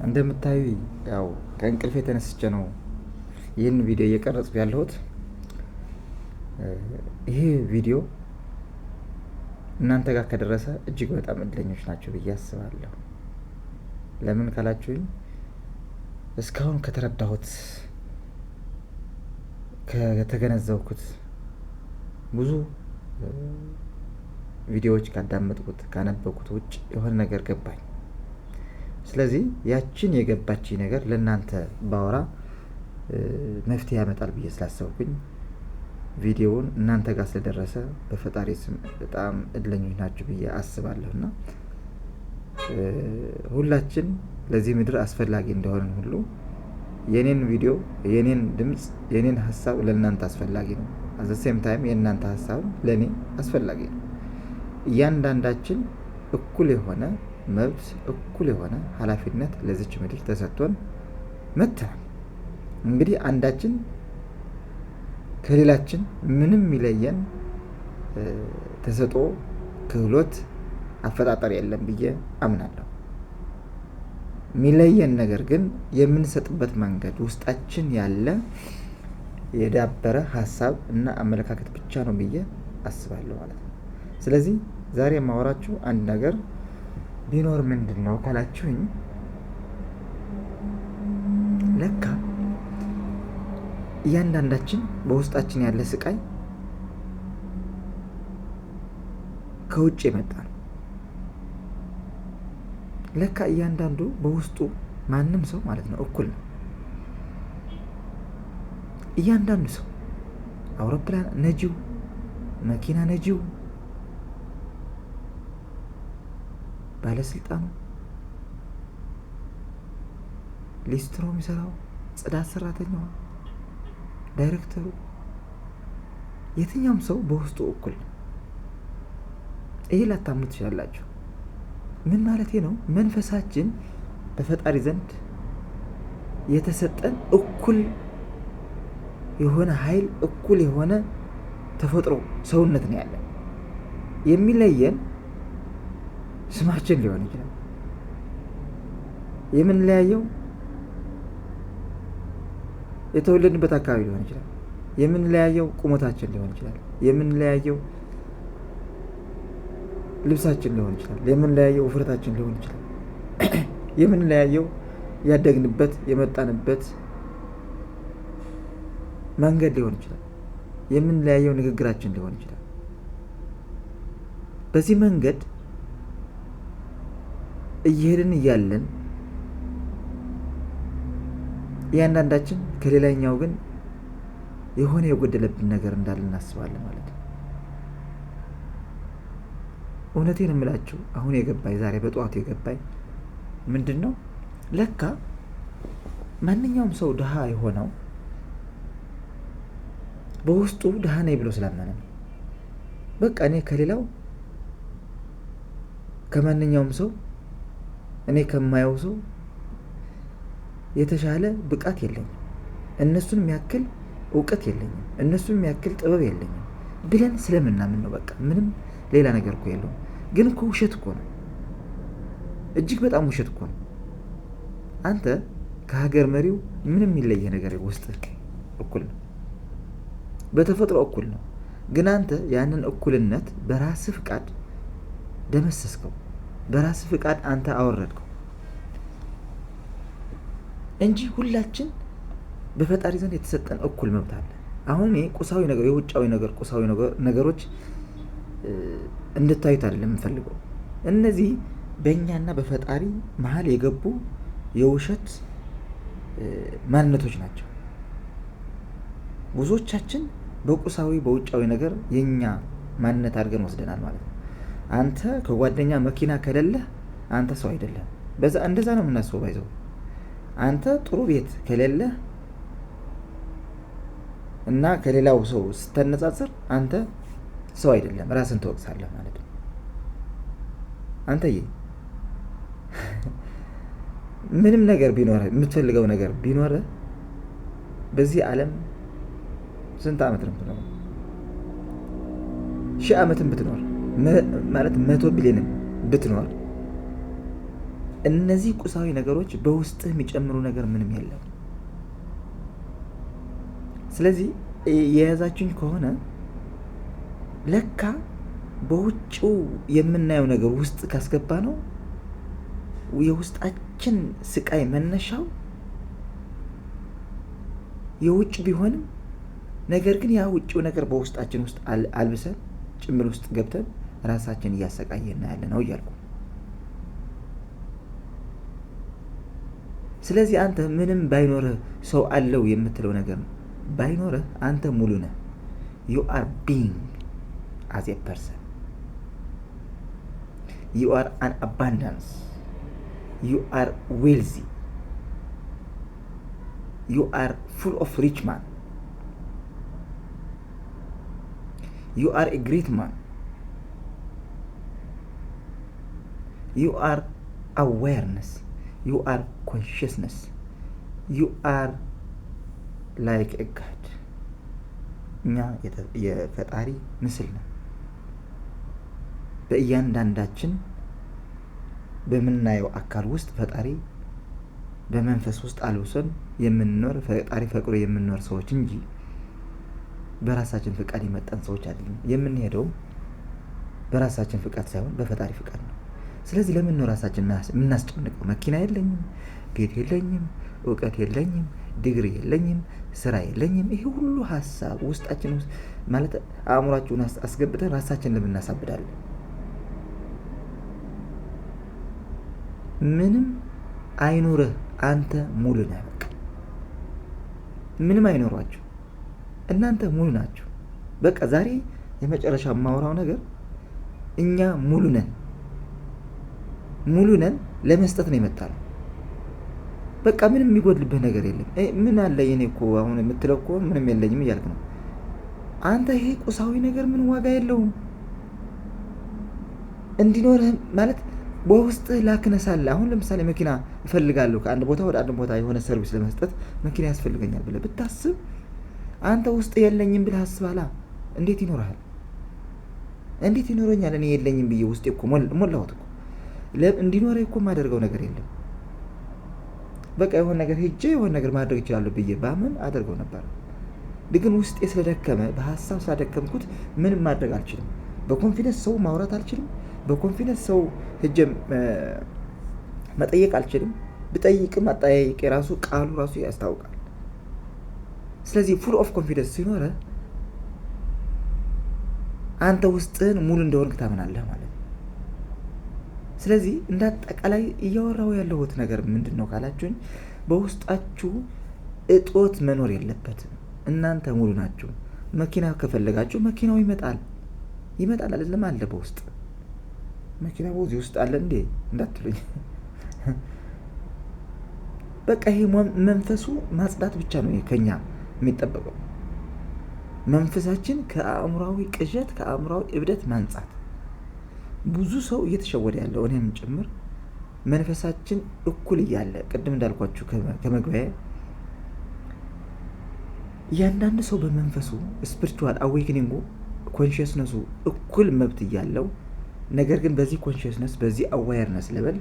እንደምታዩ ያው ከእንቅልፌ ተነስቼ ነው ይህን ቪዲዮ እየቀረጽኩ ያለሁት። ይሄ ቪዲዮ እናንተ ጋር ከደረሰ እጅግ በጣም እድለኞች ናቸው ብዬ አስባለሁ። ለምን ካላችሁኝ እስካሁን ከተረዳሁት ከተገነዘብኩት ብዙ ቪዲዮዎች ካዳመጥኩት ካነበብኩት ውጭ የሆነ ነገር ገባኝ። ስለዚህ ያችን የገባችኝ ነገር ለእናንተ ባወራ መፍትሄ ያመጣል ብዬ ስላሰብኩኝ ቪዲዮውን እናንተ ጋር ስለደረሰ በፈጣሪ ስም በጣም እድለኞች ናችሁ ብዬ አስባለሁና ሁላችን ለዚህ ምድር አስፈላጊ እንደሆነን ሁሉ የኔን ቪዲዮ፣ የኔን ድምጽ፣ የኔን ሀሳብ ለእናንተ አስፈላጊ ነው። አዘ ሴም ታይም የእናንተ ሀሳብ ለእኔ አስፈላጊ ነው። እያንዳንዳችን እኩል የሆነ መብት፣ እኩል የሆነ ኃላፊነት ለዚች ምድር ተሰጥቶን መጥተናል። እንግዲህ አንዳችን ከሌላችን ምንም የሚለየን ተሰጥኦ፣ ክህሎት፣ አፈጣጠር የለም ብዬ አምናለሁ። የሚለየን ነገር ግን የምንሰጥበት መንገድ ውስጣችን ያለ የዳበረ ሀሳብ እና አመለካከት ብቻ ነው ብዬ አስባለሁ ማለት ነው። ስለዚህ ዛሬ የማወራችሁ አንድ ነገር ቢኖር ምንድን ነው ካላችሁኝ ለካ እያንዳንዳችን በውስጣችን ያለ ስቃይ ከውጭ የመጣ ነው። ለካ እያንዳንዱ በውስጡ ማንም ሰው ማለት ነው እኩል ነው። እያንዳንዱ ሰው አውሮፕላን ነጂው፣ መኪና ነጂው፣ ባለስልጣኑ፣ ሊስትሮ የሚሰራው፣ ጽዳት ሰራተኛው፣ ዳይሬክተሩ፣ የትኛውም ሰው በውስጡ እኩል ነው። ይሄ ላታምኑ ትችላላችሁ። ምን ማለት ነው? መንፈሳችን በፈጣሪ ዘንድ የተሰጠን እኩል የሆነ ኃይል፣ እኩል የሆነ ተፈጥሮ ሰውነት ነው ያለን። የሚለየን ስማችን ሊሆን ይችላል። የምንለያየው የተወለድንበት አካባቢ ሊሆን ይችላል። የምንለያየው ቁመታችን ሊሆን ይችላል። የምንለያየው ልብሳችን ሊሆን ይችላል። የምንለያየው ውፍረታችን ሊሆን ይችላል። የምንለያየው ያደግንበት የመጣንበት መንገድ ሊሆን ይችላል። የምንለያየው ንግግራችን ሊሆን ይችላል። በዚህ መንገድ እየሄድን እያለን እያንዳንዳችን ከሌላኛው ግን የሆነ የጎደለብን ነገር እንዳለ እናስባለን ማለት ነው። እውነቴን የምላችሁ አሁን የገባኝ ዛሬ በጠዋቱ የገባኝ ምንድን ነው? ለካ ማንኛውም ሰው ድሃ የሆነው በውስጡ ድሃ ነኝ ብሎ ስላመነ ነው። በቃ እኔ ከሌላው ከማንኛውም ሰው እኔ ከማየው ሰው የተሻለ ብቃት የለኝም፣ እነሱን የሚያክል እውቀት የለኝም፣ እነሱን የሚያክል ጥበብ የለኝም ብለን ስለምናምን ነው። በቃ ምንም ሌላ ነገር እኮ የለውም። ግን እኮ ውሸት እኮ ነው። እጅግ በጣም ውሸት እኮ ነው። አንተ ከሀገር መሪው ምንም የሚለየ ነገር ውስጥ እኩል ነው። በተፈጥሮ እኩል ነው። ግን አንተ ያንን እኩልነት በራስህ ፍቃድ ደመሰስከው። በራስህ ፍቃድ አንተ አወረድከው እንጂ ሁላችን በፈጣሪ ዘንድ የተሰጠን እኩል መብት አለ። አሁን እኔ ቁሳዊ ነገር የውጫዊ ነገር ቁሳዊ ነገሮች እንድታዩት አይደለም የምፈልገው። እነዚህ በእኛና በፈጣሪ መሀል የገቡ የውሸት ማንነቶች ናቸው። ብዙዎቻችን በቁሳዊ በውጫዊ ነገር የኛ ማንነት አድርገን ወስደናል ማለት ነው። አንተ ከጓደኛ መኪና ከሌለህ አንተ ሰው አይደለም። እንደዛ ነው የምናስበው። ባይዘው አንተ ጥሩ ቤት ከሌለህ እና ከሌላው ሰው ስተነጻጽር አንተ ሰው አይደለም፣ ራስን ትወቅሳለህ ማለት ነው። አንተዬ ምንም ነገር ቢኖርህ የምትፈልገው ነገር ቢኖርህ በዚህ ዓለም ስንት ዓመት ነው ብትኖር? 1000 ዓመትን ብትኖር ማለት 100 ቢሊዮንም ብትኖር እነዚህ ቁሳዊ ነገሮች በውስጥህ የሚጨምሩ ነገር ምንም የለም። ስለዚህ የያዛችሁኝ ከሆነ ለካ በውጭው የምናየው ነገር ውስጥ ካስገባ ነው የውስጣችን ስቃይ መነሻው የውጭ ቢሆንም ነገር ግን ያ ውጭው ነገር በውስጣችን ውስጥ አልብሰን ጭምር ውስጥ ገብተን ራሳችን እያሰቃየን ያለ ነው እያልኩ። ስለዚህ አንተ ምንም ባይኖርህ ሰው አለው የምትለው ነገር ነው ባይኖርህ አንተ ሙሉ ነህ። you are being as a person, you are an abundance, you are wealthy, you are full of rich man, you are a great man, you are awareness, you are consciousness, you are like a God. እኛ የፈጣሪ ምስል ነው። በእያንዳንዳችን በምናየው አካል ውስጥ ፈጣሪ በመንፈስ ውስጥ አልብሶን የምንኖር ፈጣሪ ፈቅዶ የምንኖር ሰዎች እንጂ በራሳችን ፍቃድ የመጣን ሰዎች አይደለም። የምንሄደው በራሳችን ፍቃድ ሳይሆን በፈጣሪ ፍቃድ ነው። ስለዚህ ለምን ነው ራሳችን የምናስጨንቀው? መኪና የለኝም፣ ቤት የለኝም፣ እውቀት የለኝም፣ ዲግሪ የለኝም፣ ስራ የለኝም። ይሄ ሁሉ ሀሳብ ውስጣችን ውስጥ ማለት አእምሯችሁን አስገብተን ራሳችን ለምን እናሳብዳለን? ምንም አይኖርህ፣ አንተ ሙሉ ነህ። በቃ ምንም አይኖራችሁ፣ እናንተ ሙሉ ናችሁ። በቃ ዛሬ የመጨረሻ የማወራው ነገር እኛ ሙሉ ነን። ሙሉ ነን ለመስጠት ነው የመጣነው። በቃ ምንም የሚጎድልብህ ነገር የለም። ምን አለ የኔ እኮ አሁን የምትለው እኮ ምንም የለኝም እያልክ ነው አንተ። ይሄ ቁሳዊ ነገር ምን ዋጋ የለውም። እንዲኖርህ ማለት በውስጥህ ላክነሳለ። አሁን ለምሳሌ መኪና እፈልጋለሁ፣ ከአንድ ቦታ ወደ አንድ ቦታ የሆነ ሰርቪስ ለመስጠት መኪና ያስፈልገኛል ብለህ ብታስብ አንተ ውስጥ የለኝም ብለህ አስባላ። እንዴት ይኖርሃል? እንዴት ይኖረኛል? እኔ የለኝም ብዬ ውስጤ እኮ ሞላሁት እኮ። እንዲኖረኝ እኮ የማደርገው ነገር የለም። በቃ የሆነ ነገር ሄጄ የሆነ ነገር ማድረግ እችላለሁ ብዬ ባምን አደርገው ነበር። ግን ውስጤ ስለደከመ በሀሳብ ስላደከምኩት ምንም ማድረግ አልችልም። በኮንፊደንስ ሰው ማውራት አልችልም። በኮንፊደንስ ሰው ሄጄ መጠየቅ አልችልም። ብጠይቅም አጠያየቅ ራሱ ቃሉ ራሱ ያስታውቃል። ስለዚህ ፉል ኦፍ ኮንፊደንስ ሲኖረ አንተ ውስጥህን ሙሉ እንደሆንክ ታምናለህ ማለት ነው። ስለዚህ እንዳጠቃላይ እያወራው ያለሁት ነገር ምንድን ነው ካላችሁኝ፣ በውስጣችሁ እጦት መኖር የለበትም። እናንተ ሙሉ ናችሁ። መኪና ከፈለጋችሁ መኪናው ይመጣል አይደለም? አለ በውስጥ መኪና በዚህ ውስጥ አለ እንዴ እንዳትሉኝ። በቃ ይሄ መንፈሱ ማጽዳት ብቻ ነው ከኛ የሚጠበቀው። መንፈሳችን ከአእምሯዊ ቅዠት ከአእምሯዊ እብደት ማንጻት። ብዙ ሰው እየተሸወደ ያለው እኔም ጭምር መንፈሳችን እኩል እያለ ቅድም እንዳልኳችሁ ከመግቢያ እያንዳንዱ ሰው በመንፈሱ ስፒሪቹዋል አዌክኒንጉ ኮንሽስነሱ እኩል መብት እያለው፣ ነገር ግን በዚህ ኮንሽስነስ በዚህ አዋየርነስ ሌቨል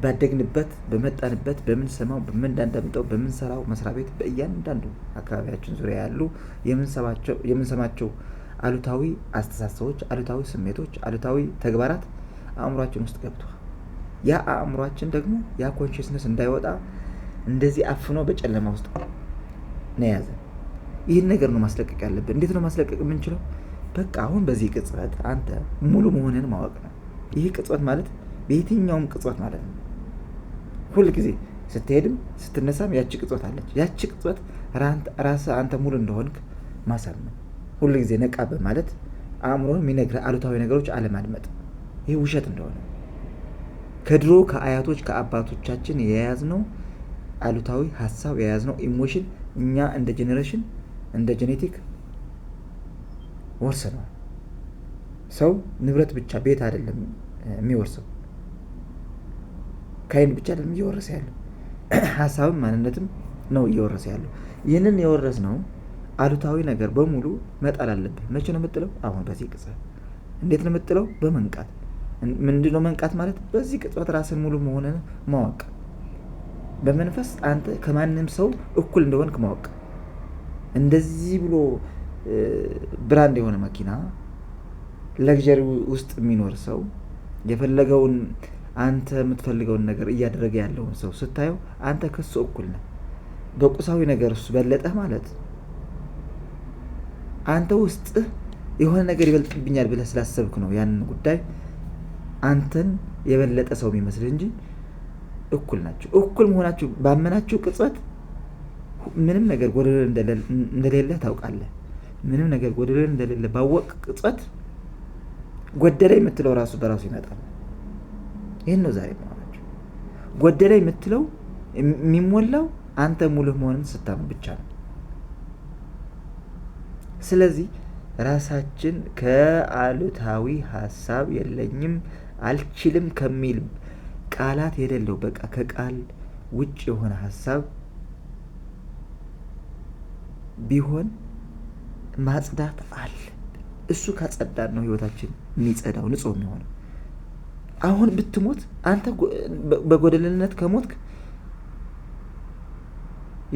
ባደግንበት በመጣንበት በምንሰማው በምንዳንዳምጠው በምንሰራው መስሪያ ቤት በእያንዳንዱ አካባቢያችን ዙሪያ ያሉ የምንሰማቸው አሉታዊ አስተሳሰቦች፣ አሉታዊ ስሜቶች፣ አሉታዊ ተግባራት አእምሯችን ውስጥ ገብቷል። ያ አእምሯችን ደግሞ ያ ኮንሽስነስ እንዳይወጣ እንደዚህ አፍኖ በጨለማ ውስጥ ነው ያዘ። ይህን ነገር ነው ማስለቀቅ ያለብን። እንዴት ነው ማስለቀቅ የምንችለው? በቃ አሁን በዚህ ቅጽበት አንተ ሙሉ መሆንን ማወቅ ነው። ይህ ቅጽበት ማለት በየትኛውም ቅጽበት ማለት ነው። ሁል ጊዜ ስትሄድም ስትነሳም ያቺ ቅጽበት አለች። ያቺ ቅጽበት ራስህ አንተ ሙሉ እንደሆንክ ማሰብ ነው። ሁል ጊዜ ነቃበ ማለት አእምሮን የሚነግርህ አሉታዊ ነገሮች አለማድመጥ፣ ይህ ውሸት እንደሆነ ከድሮ ከአያቶች ከአባቶቻችን የያዝነው አሉታዊ ሀሳብ የያዝነው ኢሞሽን እኛ እንደ ጄኔሬሽን እንደ ጄኔቲክ ወርሰናል። ሰው ንብረት ብቻ ቤት አይደለም የሚወርሰው፣ ካይን ብቻ አይደለም እየወረሰ ያለው ሀሳብም ማንነትም ነው እየወረሰ ያለው። ይህንን የወረስነው አሉታዊ ነገር በሙሉ መጣል አለብህ። መቼ ነው የምጥለው? አሁን በዚህ ቅጽበት። እንዴት ነው የምጥለው? በመንቃት ምንድነው መንቃት ማለት? በዚህ ቅጽበት ራስን ሙሉ መሆንን ማወቅ፣ በመንፈስ አንተ ከማንም ሰው እኩል እንደሆንክ ማወቅ። እንደዚህ ብሎ ብራንድ የሆነ መኪና ለግዠሪ ውስጥ የሚኖር ሰው የፈለገውን አንተ የምትፈልገውን ነገር እያደረገ ያለውን ሰው ስታየው አንተ ከሱ እኩል ነህ። በቁሳዊ ነገር እሱ በለጠህ ማለት አንተ ውስጥህ የሆነ ነገር ይበልጥብኛል ብለህ ስላሰብክ ነው ያንን ጉዳይ አንተን የበለጠ ሰው የሚመስልህ እንጂ እኩል ናችሁ። እኩል መሆናችሁ ባመናችሁ ቅጽበት ምንም ነገር ጎደሎ እንደሌለ ታውቃለህ። ምንም ነገር ጎደሎ እንደሌለ ባወቅ ቅጽበት ጎደለ የምትለው ራሱ በራሱ ይመጣል። ይህን ነው ዛሬ ማለች። ጎደለ የምትለው የሚሞላው አንተ ሙሉ መሆንን ስታምን ብቻ ነው። ስለዚህ ራሳችን ከአሉታዊ ሀሳብ የለኝም አልችልም ከሚል ቃላት የሌለው በቃ ከቃል ውጭ የሆነ ሀሳብ ቢሆን ማጽዳት አለ። እሱ ካጸዳን ነው ህይወታችን የሚጸዳው ንጹህ የሚሆነው። አሁን ብትሞት አንተ በጎደልነት ከሞትክ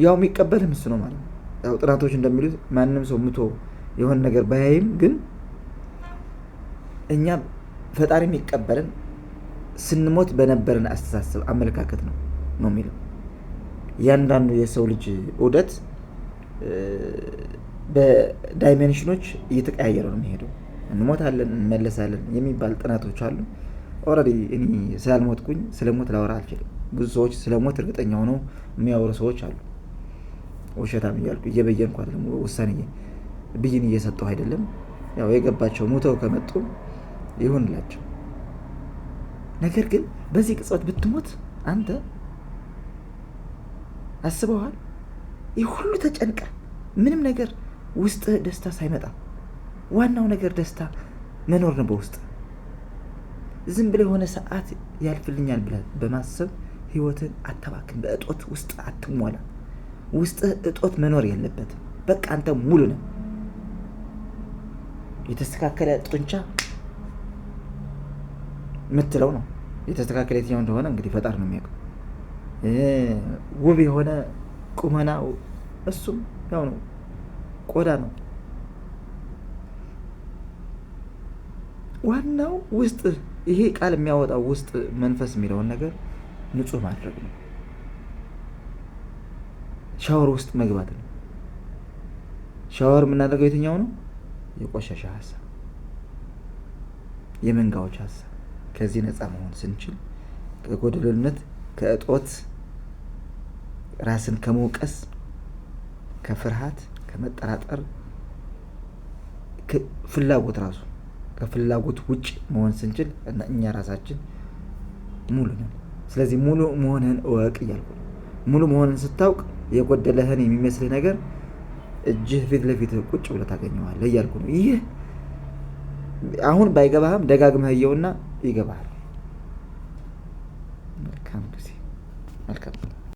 ያው የሚቀበልህ እሱ ነው ማለት ነው። ያው ጥናቶች እንደሚሉት ማንም ሰው ሙቶ የሆነ ነገር ባያይም ግን እኛ ፈጣሪ የሚቀበልን ስንሞት በነበረን አስተሳሰብ አመለካከት ነው የሚለው። እያንዳንዱ የሰው ልጅ ዑደት በዳይሜንሽኖች እየተቀያየረ ነው የሚሄደው። እንሞታለን እንመለሳለን የሚባል ጥናቶች አሉ። ኦልሬዲ እኔ ስላልሞትኩኝ ስለሞት ላወራ አልችልም። ብዙ ሰዎች ስለሞት እርግጠኛ ሆነው የሚያወሩ ሰዎች አሉ። ውሸታም እያልኩ እየበየንኩ አይደለም፣ ውሳኔ ብይን እየሰጠሁ አይደለም። ያው የገባቸው ሞተው ከመጡ ይሁንላቸው። ነገር ግን በዚህ ቅጽበት ብትሞት አንተ አስበዋል? ይህ ሁሉ ተጨንቀ ምንም ነገር ውስጥ ደስታ ሳይመጣ ዋናው ነገር ደስታ መኖር ነው በውስጥ። ዝም ብለህ የሆነ ሰዓት ያልፍልኛል ብለህ በማሰብ ህይወትን አታባክን። በእጦት ውስጥ አትሟላ። ውስጥ እጦት መኖር የለበትም። በቃ አንተ ሙሉ ነህ። የተስተካከለ ጡንቻ የምትለው ነው። የተስተካከለ የትኛው እንደሆነ እንግዲህ ፈጣሪ ነው የሚያውቀው። ውብ የሆነ ቁመና እሱም ያው ነው፣ ቆዳ ነው። ዋናው ውስጥ ይሄ ቃል የሚያወጣው ውስጥ መንፈስ የሚለውን ነገር ንጹህ ማድረግ ነው። ሻወር ውስጥ መግባት ነው። ሻወር የምናደርገው የትኛው ነው? የቆሻሻ ሀሳብ፣ የመንጋዎች ሀሳብ። ከዚህ ነፃ መሆን ስንችል ከጎደሎነት፣ ከእጦት፣ ራስን ከመውቀስ፣ ከፍርሃት፣ ከመጠራጠር፣ ፍላጎት ራሱ ከፍላጎት ውጭ መሆን ስንችል እና እኛ ራሳችን ሙሉ ነን። ስለዚህ ሙሉ መሆንህን እወቅ እያልኩ ነው። ሙሉ መሆንን ስታውቅ የጎደለህን የሚመስልህ ነገር እጅህ ፊት ለፊት ቁጭ ብለህ ታገኘዋለህ እያልኩ ነው። ይህ አሁን ባይገባህም ደጋግመህ እየውና ይገባሃል። መልካም ጊዜ። መልካም